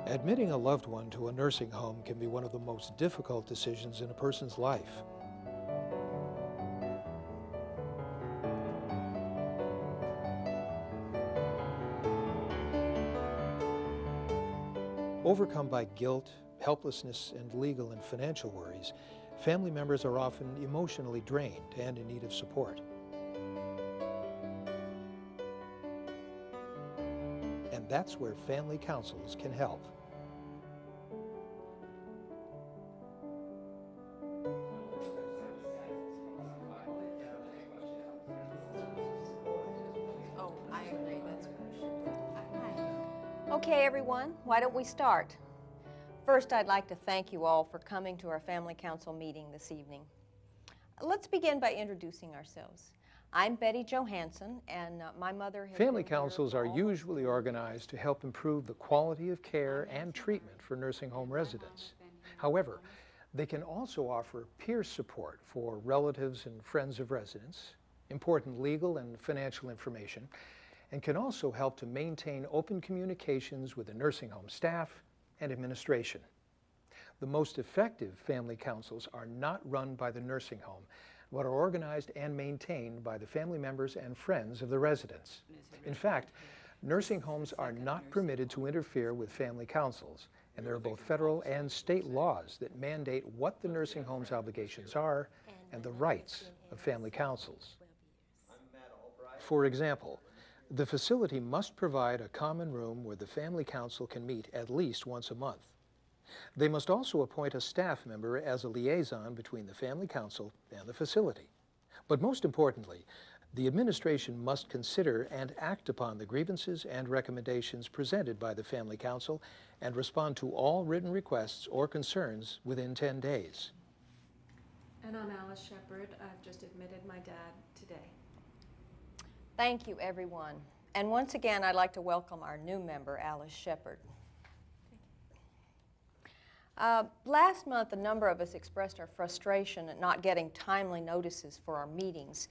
Admitting a loved one to a nursing home can be one of the most difficult decisions in a person's life. Overcome by guilt, helplessness, and legal and financial worries, family members are often emotionally drained and in need of support. And that's where family councils can help. Oh, I agree. That's okay, everyone, why don't we start? First, I'd like to thank you all for coming to our Family Council meeting this evening. Let's begin by introducing ourselves. I'm Betty Johansson, and my mother has Family been here councils for are all- usually organized to help improve the quality of care and treatment for nursing home residents. However, they can also offer peer support for relatives and friends of residents, important legal and financial information, and can also help to maintain open communications with the nursing home staff and administration. The most effective family councils are not run by the nursing home, but are organized and maintained by the family members and friends of the residents. In fact, nursing homes are not permitted to interfere with family councils, and there are both federal and state laws that mandate what the nursing home's obligations are and the rights of family councils. For example, the facility must provide a common room where the family council can meet at least once a month. They must also appoint a staff member as a liaison between the family council and the facility. But most importantly, the administration must consider and act upon the grievances and recommendations presented by the family council and respond to all written requests or concerns within 10 days. And I'm Alice Shepard. I've just admitted my dad today. Thank you, everyone. And once again, I'd like to welcome our new member, Alice Shepard. Last month, a number of us expressed our frustration at not getting timely notices for our meetings.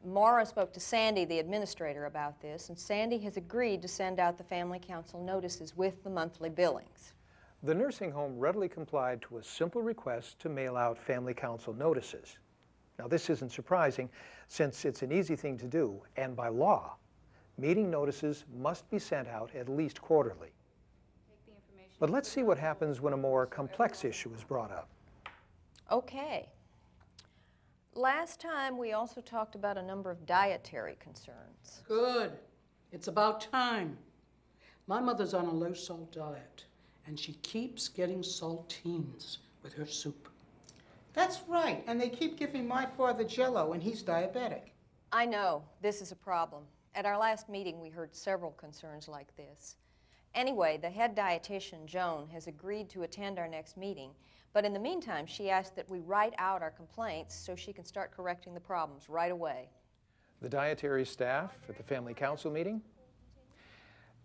Maura spoke to Sandy, the administrator, about this, and Sandy has agreed to send out the family council notices with the monthly billings. The nursing home readily complied to a simple request to mail out family council notices. Now, this isn't surprising since it's an easy thing to do, and by law, meeting notices must be sent out at least quarterly. But let's see what happens when a more complex issue is brought up. Okay. Last time, we also talked about a number of dietary concerns. Good. It's about time. My mother's on a low-salt diet, and she keeps getting saltines with her soup. That's right, and they keep giving my father Jell-O, and he's diabetic. I know, this is a problem. At our last meeting, we heard several concerns like this. Anyway, the head dietitian, Joan, has agreed to attend our next meeting, but in the meantime, she asked that we write out our complaints so she can start correcting the problems right away. The dietary staff at the family council meeting?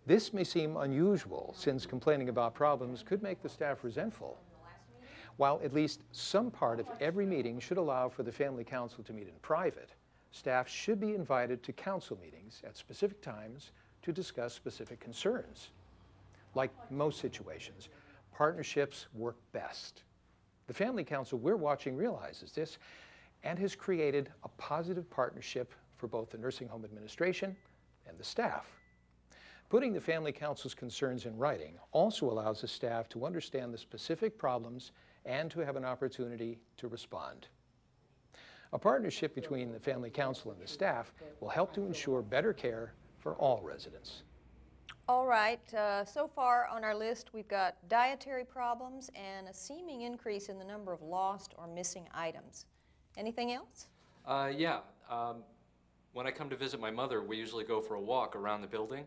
This may seem unusual since complaining about problems could make the staff resentful. While at least some part of every meeting should allow for the family council to meet in private, staff should be invited to council meetings at specific times to discuss specific concerns. Like most situations, partnerships work best. The family council we're watching realizes this and has created a positive partnership for both the nursing home administration and the staff. Putting the family council's concerns in writing also allows the staff to understand the specific problems and to have an opportunity to respond. A partnership between the family council and the staff will help to ensure better care for all residents. All right, so far on our list, we've got dietary problems and a seeming increase in the number of lost or missing items. Anything else? Yeah. When I come to visit my mother, we usually go for a walk around the building,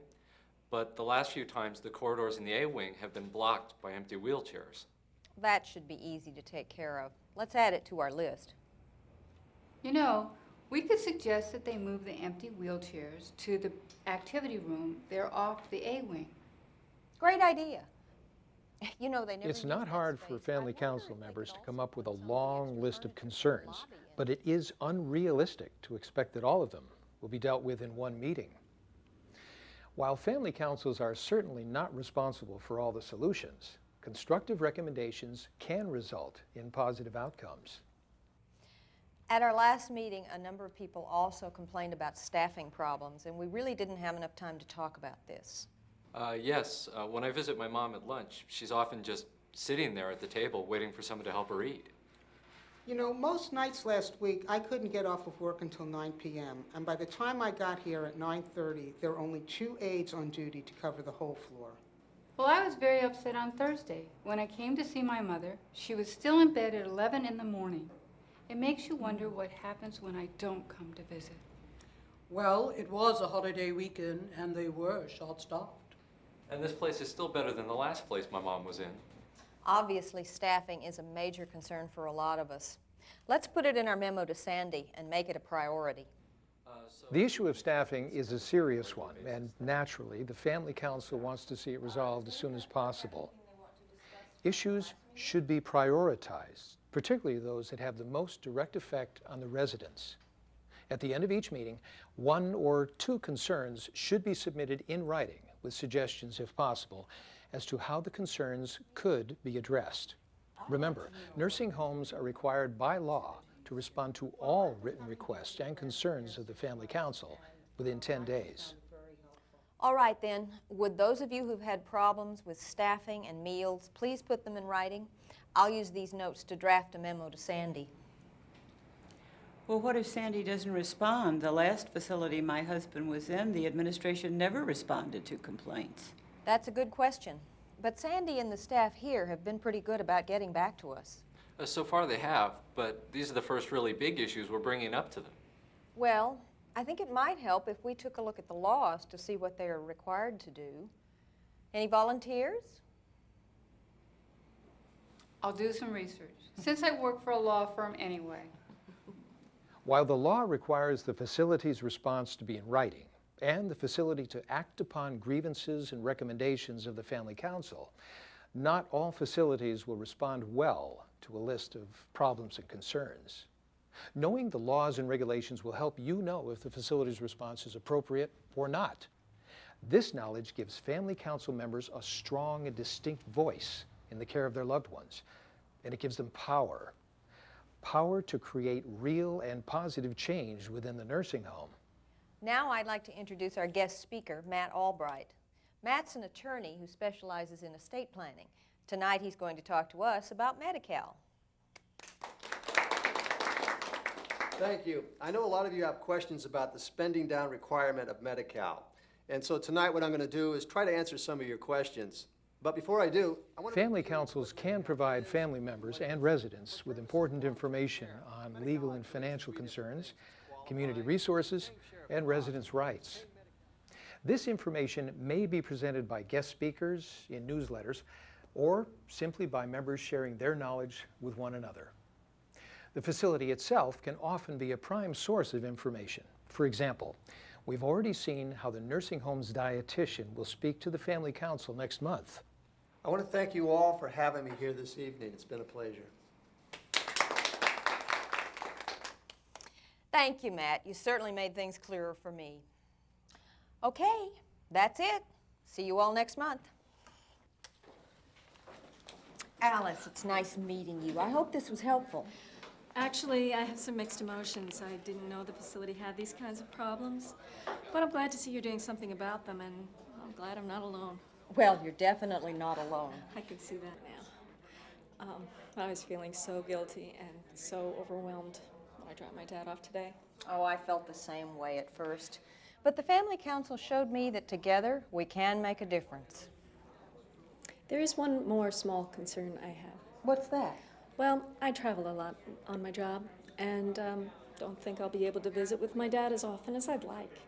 but the last few times the corridors in the A wing have been blocked by empty wheelchairs. That should be easy to take care of. Let's add it to our list. You know, we could suggest that they move the empty wheelchairs to the activity room. They're off the A-wing. Great idea. You know, they never It's use not that hard for space. family I wonder council if they members could to come also up with a put some of the long extra list of furniture in the concerns, lobby and- but it is unrealistic to expect that all of them will be dealt with in one meeting. While family councils are certainly not responsible for all the solutions, constructive recommendations can result in positive outcomes. At our last meeting, a number of people also complained about staffing problems, and we really didn't have enough time to talk about this. Yes, when I visit my mom at lunch, she's often just sitting there at the table waiting for someone to help her eat. You know, most nights last week, I couldn't get off of work until 9 p.m., and by the time I got here at 9:30, there were only 2 aides on duty to cover the whole floor. Well, I was very upset on Thursday. When I came to see my mother, she was still in bed at 11 in the morning. It makes you wonder what happens when I don't come to visit. Well, it was a holiday weekend and they were short-staffed. And this place is still better than the last place my mom was in. Obviously, staffing is a major concern for a lot of us. Let's put it in our memo to Sandy and make it a priority. The issue of staffing is a serious one, and naturally, the Family Council wants to see it resolved as soon as possible. Issues should be prioritized, particularly those that have the most direct effect on the residents. At the end of each meeting, 1 or 2 concerns should be submitted in writing with suggestions, if possible, as to how the concerns could be addressed. Remember, nursing homes are required by law to respond to all written requests and concerns of the Family Council within 10 days. All right then, would those of you who've had problems with staffing and meals please put them in writing? I'll use these notes to draft a memo to Sandy. Well, what if Sandy doesn't respond? The last facility my husband was in, the administration never responded to complaints. That's a good question. But Sandy and the staff here have been pretty good about getting back to us. So far they have, but these are the first really big issues we're bringing up to them. Well, I think it might help if we took a look at the laws to see what they are required to do. Any volunteers? I'll do some research, since I work for a law firm anyway. While the law requires the facility's response to be in writing and the facility to act upon grievances and recommendations of the Family Council, not all facilities will respond well to a list of problems and concerns. Knowing the laws and regulations will help you know if the facility's response is appropriate or not. This knowledge gives Family Council members a strong and distinct voice in the care of their loved ones, and it gives them power. Power to create real and positive change within the nursing home. Now I'd like to introduce our guest speaker, Matt Albright. Matt's an attorney who specializes in estate planning. Tonight he's going to talk to us about Medi-Cal. Thank you. I know a lot of you have questions about the spending down requirement of Medi-Cal. And so tonight what I'm going to do is try to answer some of your questions. But before I do, I want to... Family councils can provide family members and residents with important information on legal and financial concerns, community resources, and residents' rights. This information may be presented by guest speakers in newsletters or simply by members sharing their knowledge with one another. The facility itself can often be a prime source of information. For example, we've already seen how the nursing home's dietitian will speak to the Family Council next month. I want to thank you all for having me here this evening. It's been a pleasure. Thank you, Matt. You certainly made things clearer for me. Okay, that's it. See you all next month. Alice, it's nice meeting you. I hope this was helpful. Actually, I have some mixed emotions. I didn't know the facility had these kinds of problems. But I'm glad to see you're doing something about them, and I'm glad I'm not alone. Well, you're definitely not alone. I can see that now. I was feeling so guilty and so overwhelmed when I dropped my dad off today. Oh, I felt the same way at first. But the Family Council showed me that together we can make a difference. There is one more small concern I have. What's that? Well, I travel a lot on my job, and don't think I'll be able to visit with my dad as often as I'd like.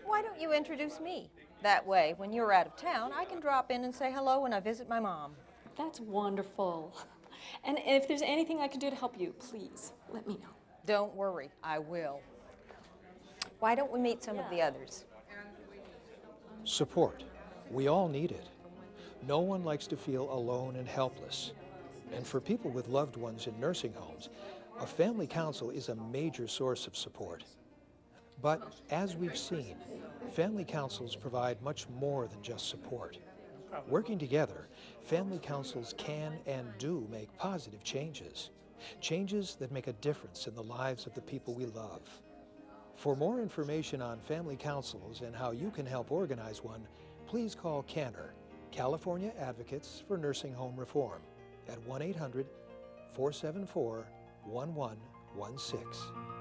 Why don't you introduce me? That way, when you're out of town, I can drop in and say hello when I visit my mom. That's wonderful. And if there's anything I can do to help you, please let me know. Don't worry, I will. Why don't we meet some of the others? Support. We all need it. No one likes to feel alone and helpless. And for people with loved ones in nursing homes, a Family Council is a major source of support. But as we've seen, family councils provide much more than just support. Working together, family councils can and do make positive changes. Changes that make a difference in the lives of the people we love. For more information on family councils and how you can help organize one, please call CANNER, California Advocates for Nursing Home Reform, at 1-800-474-1116.